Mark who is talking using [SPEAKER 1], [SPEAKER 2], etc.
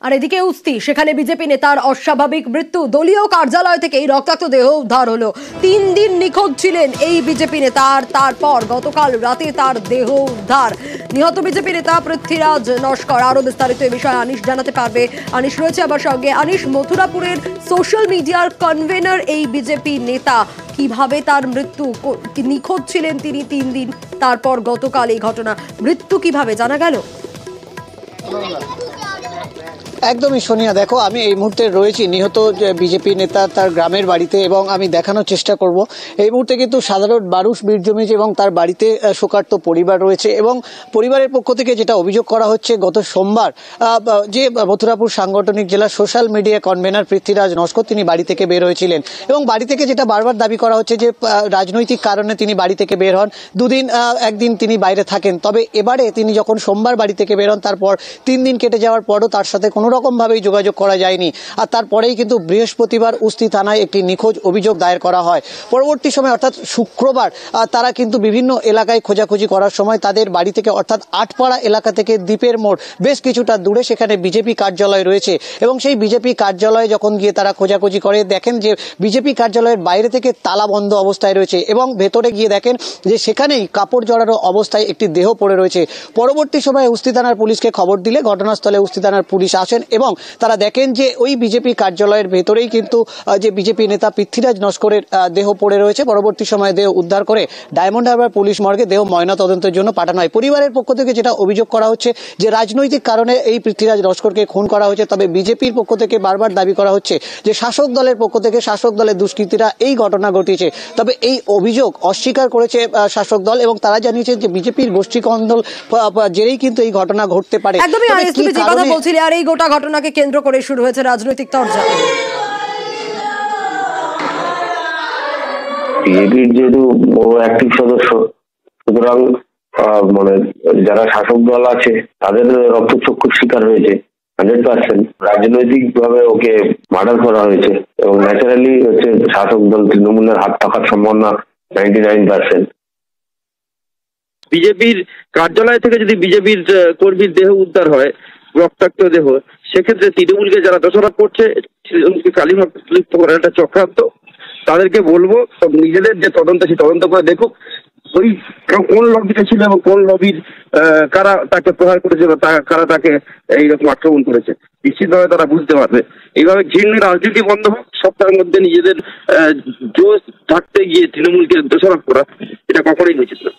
[SPEAKER 1] আর এদিকে উস্তি, সেখানে বিজেপি নেতার অস্বাভাবিক মৃত্যু। দলীয় কার্যালয় থেকে এই রক্তাক্ত দেহ উদ্ধার হলো। 3 দিন নিখোঁজ ছিলেন এই বিজেপি নেতা, আর তারপর গতকাল রাতে তার দেহ উদ্ধার। নিহত বিজেপি নেতা পৃথ্বীরাজ নস্কর। আরো বিস্তারিত এ বিষয়ে আনিশ জানাতে পারবে। আনিশ রয়েছে আমার সঙ্গে। আনিশ, মথুরাপুরের সোশ্যাল মিডিয়ার কনভেনর এই বিজেপি নেতা, কিভাবে তার মৃত্যু? নিখোঁজ ছিলেন তিনি 3 দিন, তারপর গতকাল এই ঘটনা। মৃত্যু কিভাবে জানা গেল?
[SPEAKER 2] একদমই সোনিয়া, দেখো আমি এই মুহূর্তে রয়েছি নিহত বিজেপি নেতা তার গ্রামের বাড়িতে, এবং আমি দেখানোর চেষ্টা করব। এই মুহূর্তে কিন্তু সাধারণ মানুষ ভিড় জমেছে এবং তার বাড়িতে শোকার্ত পরিবার রয়েছে, এবং পরিবারের পক্ষ থেকে যেটা অভিযোগ করা হচ্ছে, গত সোমবার যে মথুরাপুর সাংগঠনিক জেলার social media convener Prithviraj Naskar তিনি বাড়ি থেকে বের হয়েছিলেন, এবং বাড়ি থেকে যেটা বারবার দাবি করা হচ্ছে যে রাজনৈতিক কারণে তিনি বাড়ি থেকে বের হন। একদিন তিনি বাইরে থাকেন, তবে এবারে তিনি যখন সোমবার বাড়ি থেকে বের হন, তারপর 3 দিন কেটে যাওয়ার পরও তার সাথে কোনো রকম ভাবেই যোগাযোগ করা যায়নি। আর তারপরেই কিন্তু বৃহস্পতিবার উস্তি থানায় একটি নিখোঁজ অভিযোগ দায়ের করা হয়। পরবর্তী সময় অর্থাৎ শুক্রবার তারা কিন্তু বিভিন্ন এলাকায় খোঁজাখুঁজি করার সময় তাদের বাড়ি থেকে অর্থাৎ আটপাড়া এলাকা থেকে দ্বীপের মোড় বেশ কিছুটা দূরে সেখানে বিজেপি কার্যালয় রয়েছে, এবং সেই বিজেপি কার্যালয়ে যখন গিয়ে তারা খোঁজাখুঁজি করে, দেখেন যে বিজেপি কার্যালয়ের বাইরে থেকে তালা বন্ধ অবস্থায় রয়েছে, এবং ভেতরে গিয়ে দেখেন যে সেখানেই কাপড় জড়ানো অবস্থায় একটি দেহ পড়ে রয়েছে। পরবর্তী সময়ে উস্তি থানার পুলিশকে খবর দিলে ঘটনাস্থলে উস্তি থানার পুলিশ আসেন, এবং তারা দেখেন যে ওই বিজেপি কার্যালয়ের ভেতরেই কিন্তু যে বিজেপি নেতা পৃথ্বীরাজ নস্করের দেহ পড়ে রয়েছে। পরবর্তী সময়ে দেহ উদ্ধার করে ডায়মন্ড হারবার পুলিশ মর্গে দেহ ময়না তদন্তের জন্য পাঠানো হয়। পরিবারের পক্ষ থেকে যেটা অভিযোগ করা হচ্ছে যে রাজনৈতিক কারণে এই পৃথ্বীরাজ নস্করকে খুন করা হয়েছে, তবে বিজেপির পক্ষ থেকে বারবার দাবি করা হচ্ছে যে শাসক দলের পক্ষ থেকে শাসক দলের দুষ্কৃতীরা এই ঘটনা ঘটিয়েছে। তবে এই অভিযোগ অস্বীকার করেছে শাসক দল, এবং তারা জানিয়েছে যে বিজেপির গোষ্ঠী কন্দল জেরেই কিন্তু এই ঘটনা ঘটতে পারে।
[SPEAKER 1] একদমই তুমি যে কথা বলছিলে, আর এই গোটা ঘটনাকে কেন্দ্র করে শুরু হয়েছে রাজনৈতিক তরজা।
[SPEAKER 3] বিজেপির যেহেতু অ্যাক্টিভ সদস্য, সুতরাং মানে যারা শাসক দল আছে তাদের রক্তচক্ষুর শিকার হয়েছে 100%। রাজনৈতিক ভাবে ওকে মার্ডার করা হয়েছে, এবং ন্যাচারালি হচ্ছে শাসক দল তৃণমূলের হাত থাকার সম্ভাবনা 99%।
[SPEAKER 4] বিজেপির কার্যালয় থেকে যদি বিজেপির কর্মীর দেহ উদ্ধার হয়, রক্তাক্ত দেহ, সেক্ষেত্রে তৃণমূলকে যারা দোষারোপ করছে কালিমালিপ্ত করার একটা চক্রান্ত। তাদেরকে বলবো নিজেদের যে তদন্ত, সেই তদন্ত করে দেখুক ওই কোন লবিতে ছিল এবং কোন লবির কারা তাকে প্রহার করেছে বা কারা তাকে এইরকম আক্রমণ করেছে। নিশ্চিতভাবে তারা বুঝতে পারবে। এইভাবে ঘৃণ্য রাজনীতি বন্ধ হোক। সপ্তাহের মধ্যে নিজেদের জোশ থাকতে গিয়ে তৃণমূলকে দোষারোপ করা, এটা কখনোই উচিত না।